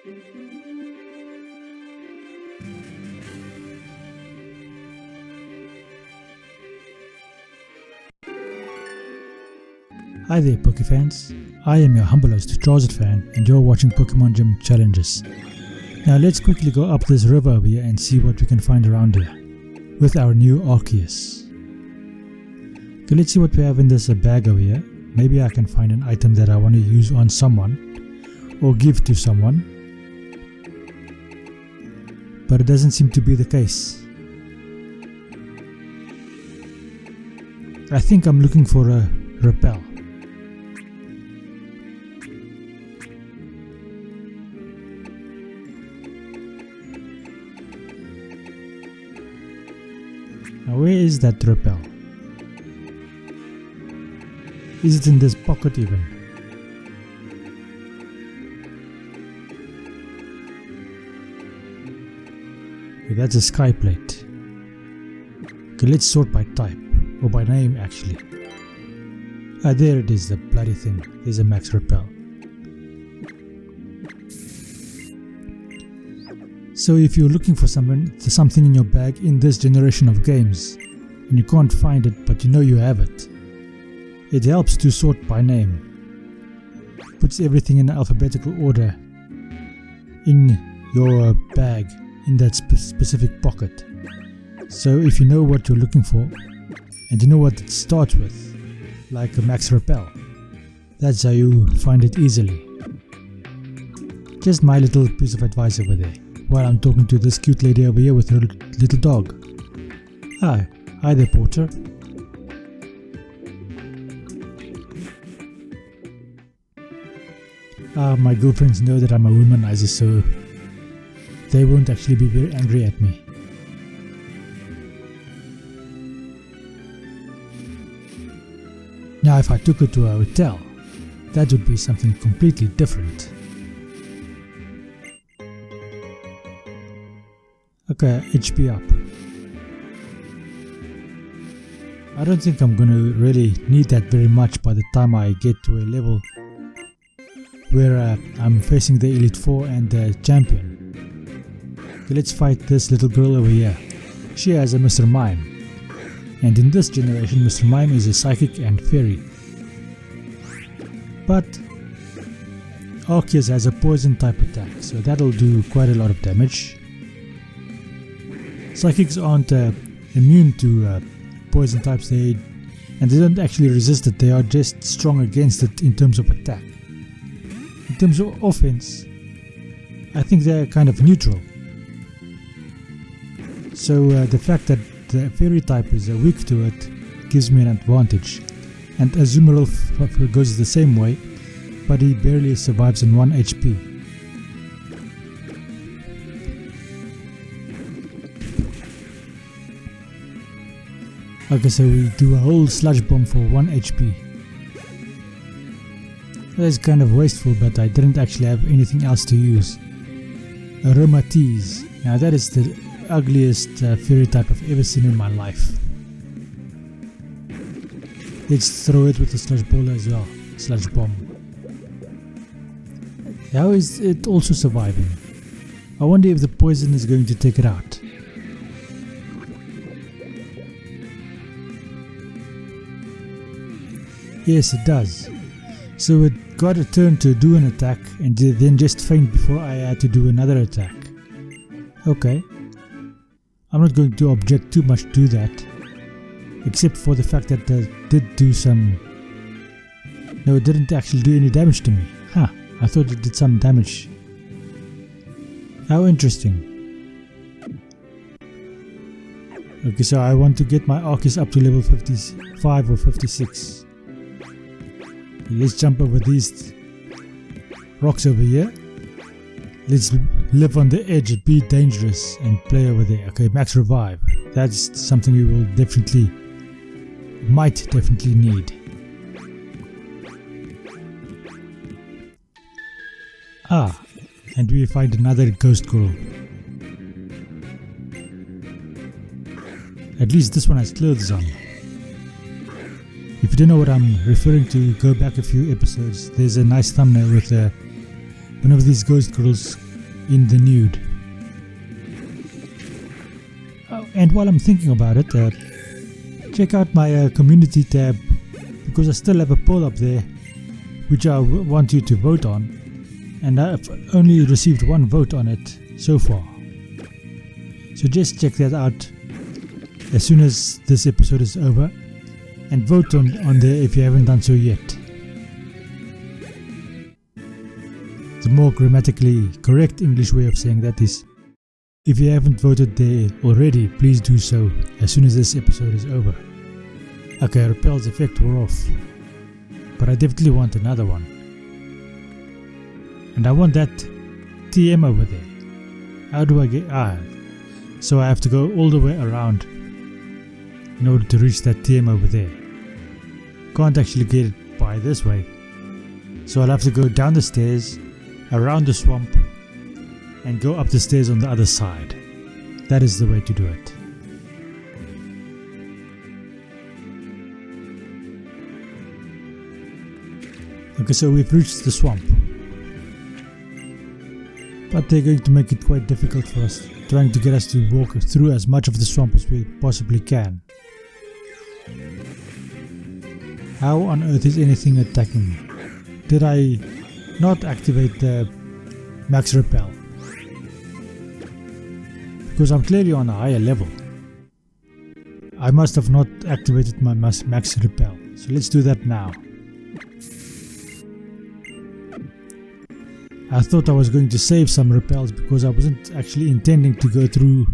Hi there Pokefans, I am your humble host Fan and you're watching Pokemon Gym Challenges. Now let's quickly go up this river over here and see what we can find around here with our new Arceus. Okay, let's see what we have in this bag over here. Maybe I can find an item that I want to use on someone or give to someone, but it doesn't seem to be the case. I think I'm looking for a repel. Now where is that repel? Is it in this pocket even? Okay, that's a sky plate. Okay, let's sort by type, or by name actually. Ah, there it is, the bloody thing. There's a max repel. So if you're looking for something in your bag in this generation of games, and you can't find it but you know you have it, it helps to sort by name. Puts everything in alphabetical order in your bag in that specific pocket. So if you know what you're looking for and you know what it starts with, like a max repel, that's how you find it easily. Just my little piece of advice over there while I'm talking to this cute lady over here with her little dog. Hi there Porter. My girlfriends know that I'm a womanizer, so they won't actually be very angry at me. Now if I took her to a hotel, that would be something completely different. Okay, HP up. I don't think I'm gonna really need that very much by the time I get to a level where I'm facing the Elite Four and the champion. Okay, let's fight this little girl over here. She has a Mr. Mime. And in this generation, Mr. Mime is a psychic and fairy. But Arceus has a poison type attack, so that'll do quite a lot of damage. Psychics aren't immune to poison types, and they don't actually resist it, they are just strong against it in terms of attack. In terms of offense, I think they're kind of neutral. So the fact that the fairy type is weak to it gives me an advantage. And Azumarill goes the same way, but he barely survives on 1 HP. Okay, so we do a whole sludge bomb for 1 HP. That's kind of wasteful, but I didn't actually have anything else to use. Aromatise. Now that is the ugliest fairy type I've ever seen in my life. Let's throw it with a sludge ball as well. Sludge bomb. How is it also surviving? I wonder if the poison is going to take it out. Yes, it does. So it got a turn to do an attack and then just faint before I had to do another attack. Okay. I'm not going to object too much to that, except for the fact that it did do some... No, it didn't actually do any damage to me. Huh, I thought it did some damage. How interesting. Okay, so I want to get my Arceus up to level 55 or 56. Let's jump over these rocks over here. Let's live on the edge, be dangerous and play over there. Okay, max revive. That's something we will might definitely need. And we find another ghost girl. At least this one has clothes on. If you don't know what I'm referring to, go back a few episodes. There's a nice thumbnail with one of these ghost girls in the nude. Oh, and while I'm thinking about it, check out my community tab, because I still have a poll up there which I want you to vote on, and I've only received one vote on it so far. So just check that out as soon as this episode is over, and vote on there if you haven't done so yet. The more grammatically correct English way of saying that is, if you haven't voted there already, please do so as soon as this episode is over. Okay, Repel's effect wore off, but I definitely want another one. And I want that TM over there. How do I get... so I have to go all the way around in order to reach that TM over there. Can't actually get it by this way, so I'll have to go down the stairs, around the swamp, and go up the stairs on the other side. That is the way to do it. Okay, so we've reached the swamp, but they're going to make it quite difficult for us, trying to get us to walk through as much of the swamp as we possibly can. How on earth is anything attacking me? Did I not activate the max repel? Because I'm clearly on a higher level. I must have not activated my max repel. So let's do that now. I thought I was going to save some repels because I wasn't actually intending to go through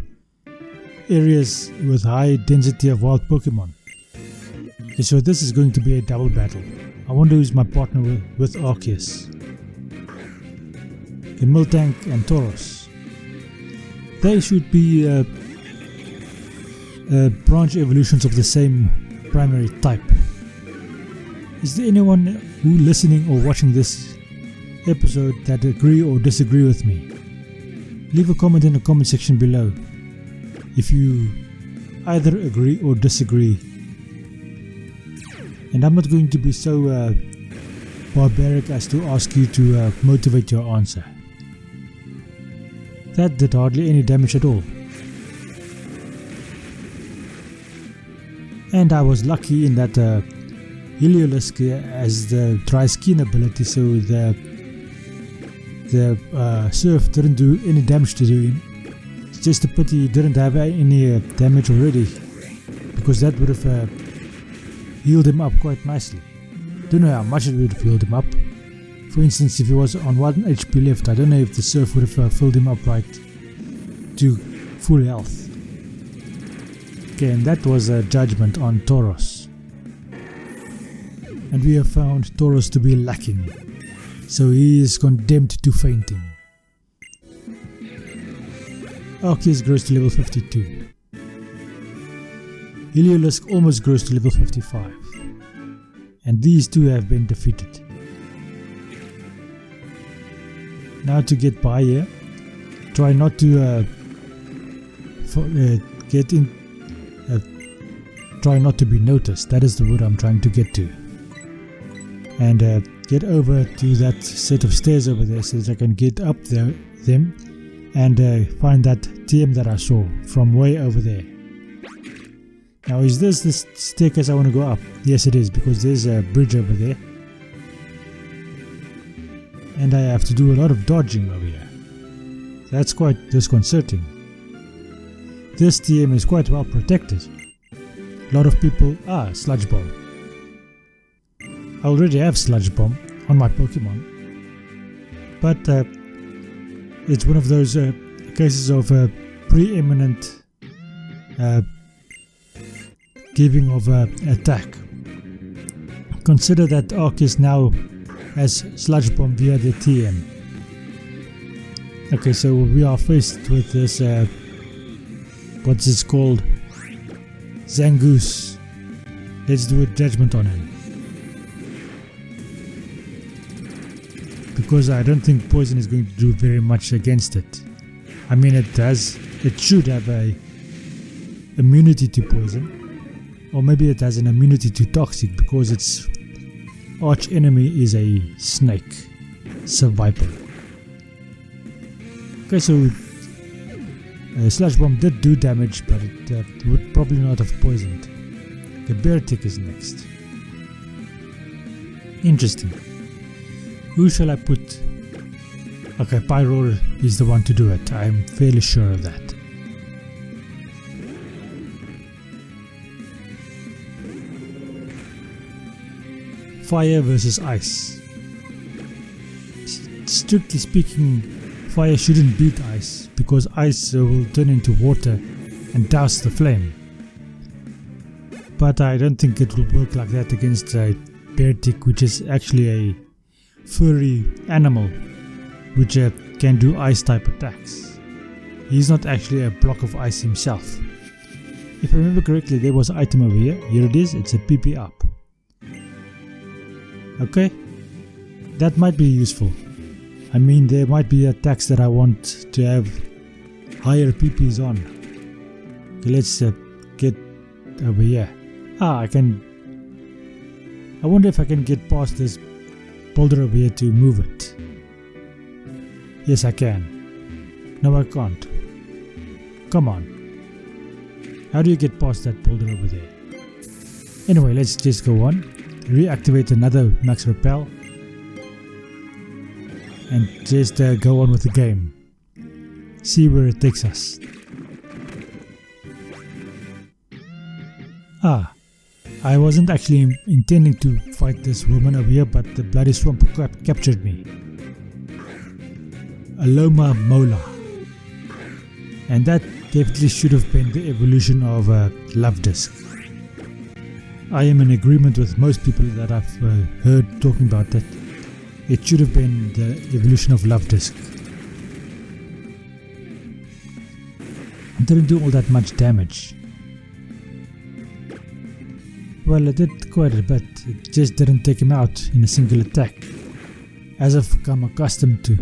areas with high density of wild Pokemon. Okay, so this is going to be a double battle. I wonder who's my partner with Arceus. Okay, Miltank and Tauros. They should be branch evolutions of the same primary type. Is there anyone who listening or watching this episode that agree or disagree with me? Leave a comment in the comment section below if you either agree or disagree. And I'm not going to be so barbaric as to ask you to motivate your answer. That did hardly any damage at all. And I was lucky in that Heliolisk has the dry skin ability, so the surf didn't do any damage to him. It's just a pity he didn't have any damage already, because that would have healed him up quite nicely. Don't know how much it would have healed him up. For instance, if he was on 1 HP left, I don't know if the surf would have filled him up right to full health. Okay, and that was a judgment on Tauros. And we have found Tauros to be lacking, so he is condemned to fainting. Arceus grows to level 52. Heliolisk almost grows to level 55. And these two have been defeated. Now to get by here, try not to try not to be noticed. That is the word I'm trying to get to. And get over to that set of stairs over there so that I can get up them and find that TM that I saw from way over there. Now, is this the staircase I want to go up? Yes, it is, because there's a bridge over there. And I have to do a lot of dodging over here. That's quite disconcerting. This TM is quite well protected. A lot of people... Sludge Bomb. I already have Sludge Bomb on my Pokemon. But it's one of those cases of preeminent giving of attack. Consider that Arceus now has Sludge Bomb via the TM. Okay, so we are faced with this, what's it called? Zangoose. Let's do a judgment on him. Because I don't think poison is going to do very much against it. I mean, it should have a immunity to poison. Or maybe it has an immunity to toxic, because its arch enemy is a snake. It's a viper. Okay, so Sludge Bomb did do damage, but it would probably not have poisoned. The Bear Tick is next. Interesting. Who shall I put? Okay, Pyroar is the one to do it. I'm fairly sure of that. Fire versus Ice. Strictly speaking, fire shouldn't beat ice because ice will turn into water and douse the flame. But I don't think it will work like that against a Bear Tick, which is actually a furry animal which can do ice type attacks. He's not actually a block of ice himself. If I remember correctly, there was an item over here. Here it is, it's a PP up. Okay, that might be useful. I mean, there might be attacks that I want to have higher PPs on. Okay, let's get over here. I wonder if I can get past this boulder over here to move it. Yes, I can. No, I can't. Come on. How do you get past that boulder over there? Anyway, let's just go on. Reactivate another max repel. And just go on with the game. See where it takes us. I wasn't actually intending to fight this woman over here, but the bloody swamp captured me. Aloma Mola. And that definitely should have been the evolution of Love Disc. I am in agreement with most people that I've heard talking about that. It should have been the evolution of Love Disc. It didn't do all that much damage. Well, it did quite a bit. It just didn't take him out in a single attack, as I've become accustomed to.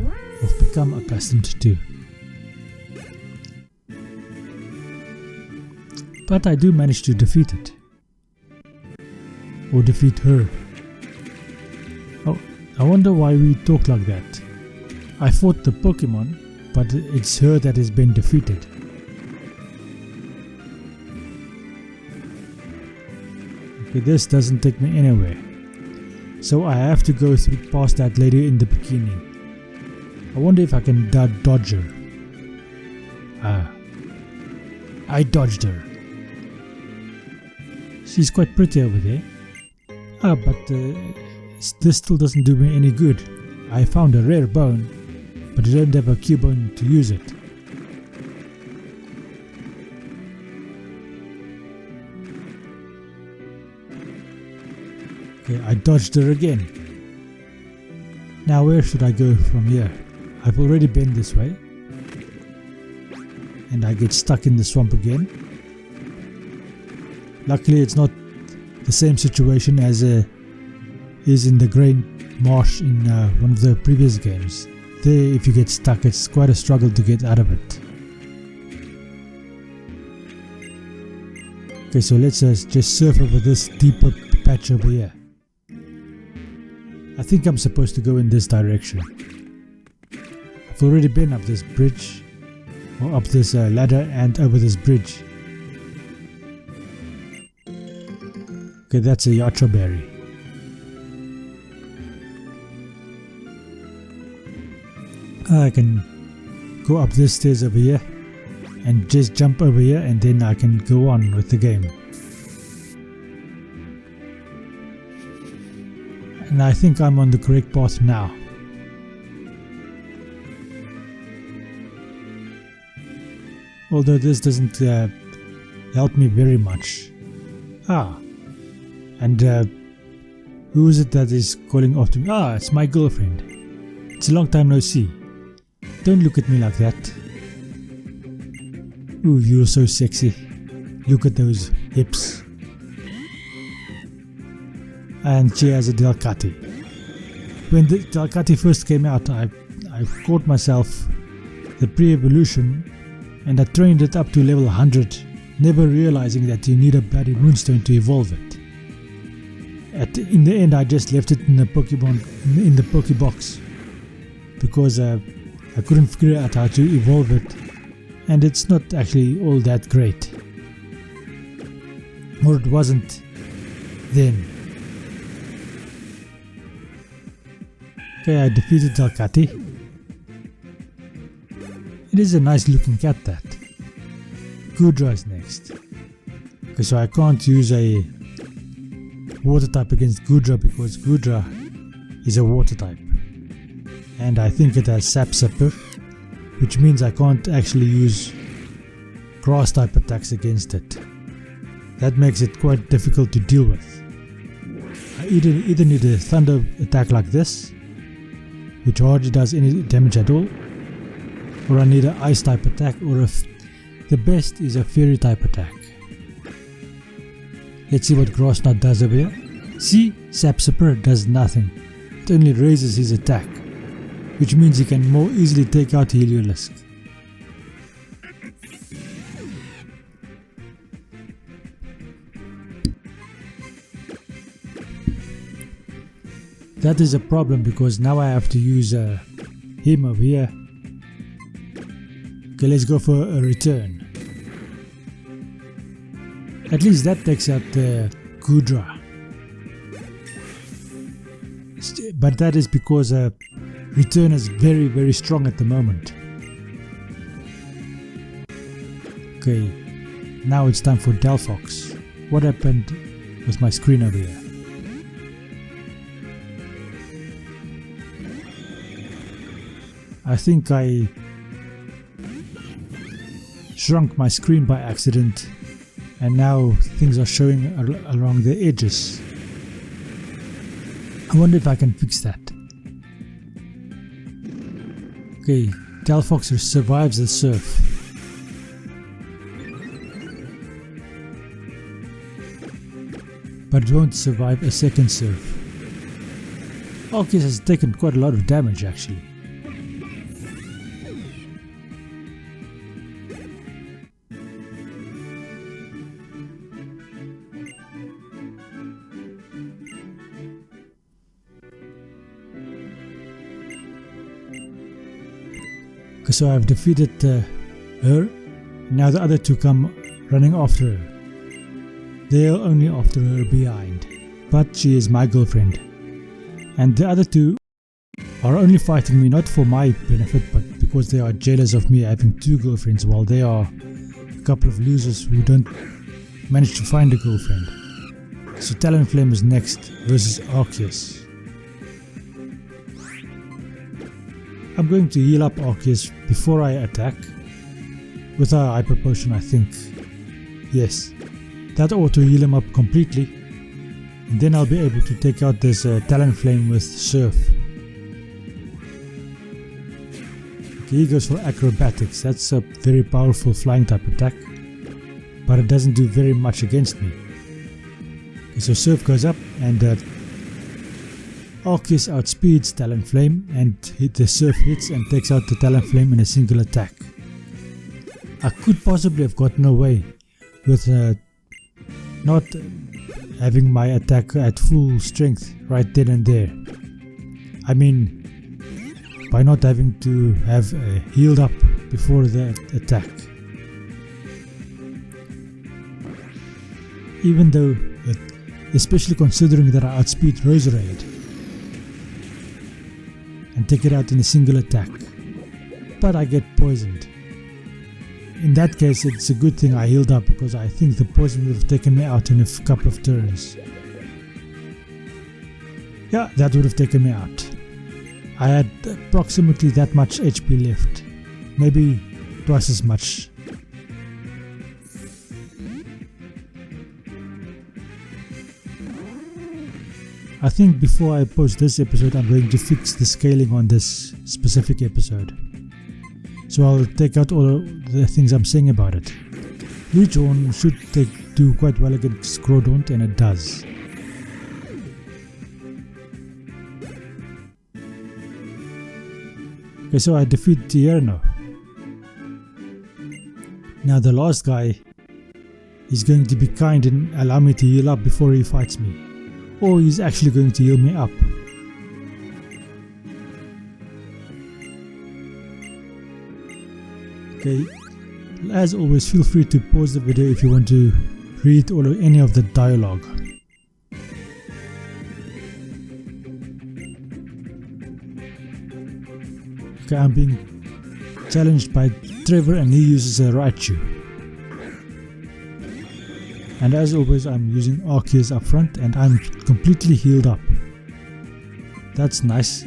But I do manage to defeat it. Or defeat her. Oh, I wonder why we talk like that. I fought the Pokemon, but it's her that has been defeated. Okay, this doesn't take me anywhere. So I have to go through past that lady in the bikini. I wonder if I can dodge her. I dodged her. She's quite pretty over there. But this still doesn't do me any good. I found a rare bone, but I don't have a Cubone to use it. Okay, I dodged her again. Now where should I go from here? I've already been this way. And I get stuck in the swamp again. Luckily it's not the same situation as is in the Grain Marsh in one of the previous games. There, if you get stuck, it's quite a struggle to get out of it. Okay, so let's just surf over this deeper patch over here. I think I'm supposed to go in this direction. I've already been up this bridge, or up this ladder and over this bridge. Okay, that's a Yacho berry. I can go up this stairs over here and just jump over here, and then I can go on with the game. And I think I'm on the correct path now. Although this doesn't help me very much. And who is it that is calling off to me? It's my girlfriend. It's a long time no see. Don't look at me like that. Ooh, you're so sexy. Look at those hips. And she has a Delcatty. When the Delcatty first came out, I caught myself the pre-evolution and I trained it up to level 100, never realizing that you need a bloody moonstone to evolve it. In the end, I just left it in the Pokebox because I I couldn't figure out how to evolve it, and it's not actually all that great. Or it wasn't then. Okay, I defeated Dalcati. It is a nice looking cat, that. Gudra is next. Okay, so I can't use a water type against Gudra because Gudra is a water type. And I think it has Sap Sipper, which means I can't actually use grass type attacks against it. That makes it quite difficult to deal with. I either need a thunder attack like this, which hardly does any damage at all, or I need an ice type attack, or if the best is a fairy type attack. Let's see what Grassnut does over here. See, Sap Sipper does nothing. It only raises his attack, which means he can more easily take out Heliolisk. That is a problem because now I have to use him over here. Okay, let's go for a return. At least that takes out the Gudra. But that is because return is very, very strong at the moment. Okay, now it's time for Delphox. What happened with my screen over here? I think I shrunk my screen by accident, and now things are showing along the edges. I wonder if I can fix that. Okay, Delphox survives the surf. But it won't survive a second surf. Arceus has taken quite a lot of damage actually. Okay, so I've defeated her. Now the other two come running after her. They are only after her behind, but she is my girlfriend. And the other two are only fighting me not for my benefit, but because they are jealous of me having two girlfriends, while they are a couple of losers who don't manage to find a girlfriend. So Talonflame is next versus Arceus. I'm going to heal up Arceus before I attack with a Hyper Potion, I think. Yes, that ought to heal him up completely, and then I'll be able to take out this Talonflame with Surf. Okay, he goes for Acrobatics. That's a very powerful flying type attack, but it doesn't do very much against me. Okay, so Surf goes up, and Arceus outspeeds Talonflame, and the Surf hits and takes out the Talonflame in a single attack. I could possibly have gotten away with not having my attack at full strength right then and there. I mean, by not having to have healed up before the attack. Even though, especially considering that I outspeed Roserade and take it out in a single attack, but I get poisoned. In that case, it's a good thing I healed up, because I think the poison would have taken me out in a couple of turns. Yeah, that would have taken me out. I had approximately that much HP left, maybe twice as much. I think before I post this episode, I'm going to fix the scaling on this specific episode. So I'll take out all the things I'm saying about it. Leechhorn should do quite well against Groudon, and it does. Okay, so I defeat Tierno. Now the last guy is going to be kind and allow me to heal up before he fights me. Or he's actually going to heal me up. Okay, as always, feel free to pause the video if you want to read any of the dialogue. Okay, I'm being challenged by Trevor and he uses a Raichu. And as always, I'm using Arceus up front and I'm completely healed up. That's nice.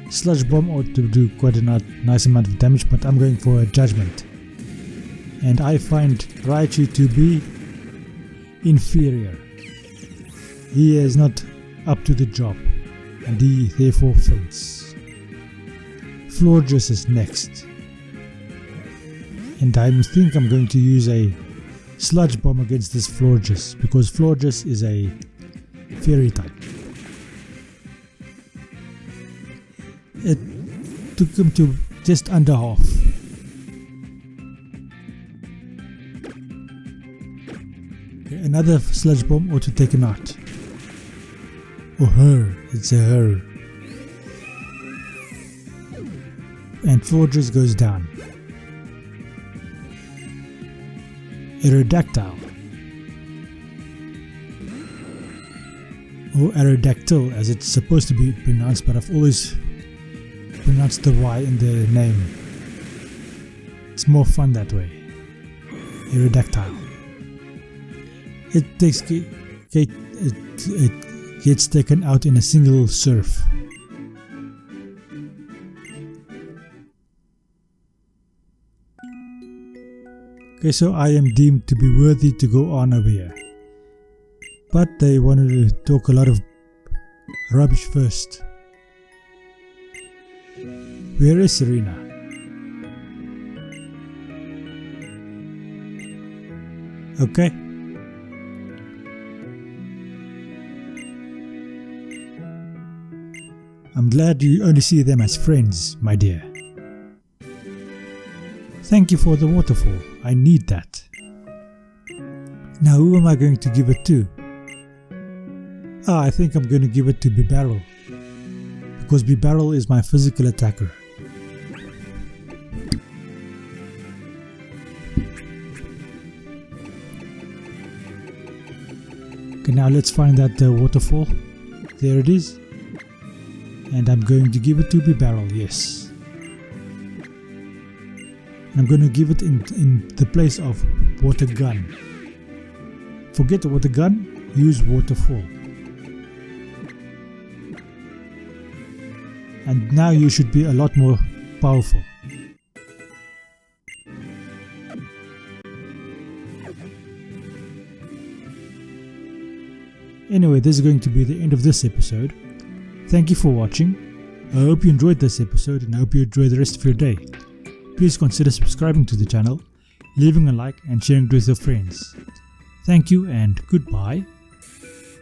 Sludge Bomb ought to do quite a nice amount of damage, but I'm going for a Judgment. And I find Raichu to be inferior. He is not up to the job and he therefore faints. Florges is next. And I think I'm going to use a Sludge Bomb against this Florges because Florges is a Fairy type. It took him to just under half. Okay, another Sludge Bomb ought to take him out. Or her, it's a her. And Florges goes down. Aerodactyl or Aerodactyl as it's supposed to be pronounced, but I've always pronounced the Y in the name. It's more fun that way. Aerodactyl. It gets taken out in a single surf. Okay, so I am deemed to be worthy to go on over here. But they wanted to talk a lot of rubbish first. Where is Serena? Okay. I'm glad you only see them as friends, my dear. Thank you for the waterfall. I need that. Now who am I going to give it to? I think I'm going to give it to Bibarel. Because Bibarel is my physical attacker. Okay, now let's find that waterfall. There it is. And I'm going to give it to Bibarel, yes. I'm going to give it in the place of water gun. Forget the water gun, use waterfall. And now you should be a lot more powerful. Anyway, this is going to be the end of this episode. Thank you for watching. I hope you enjoyed this episode and I hope you enjoy the rest of your day. Please consider subscribing to the channel, leaving a like and sharing it with your friends. Thank you and goodbye.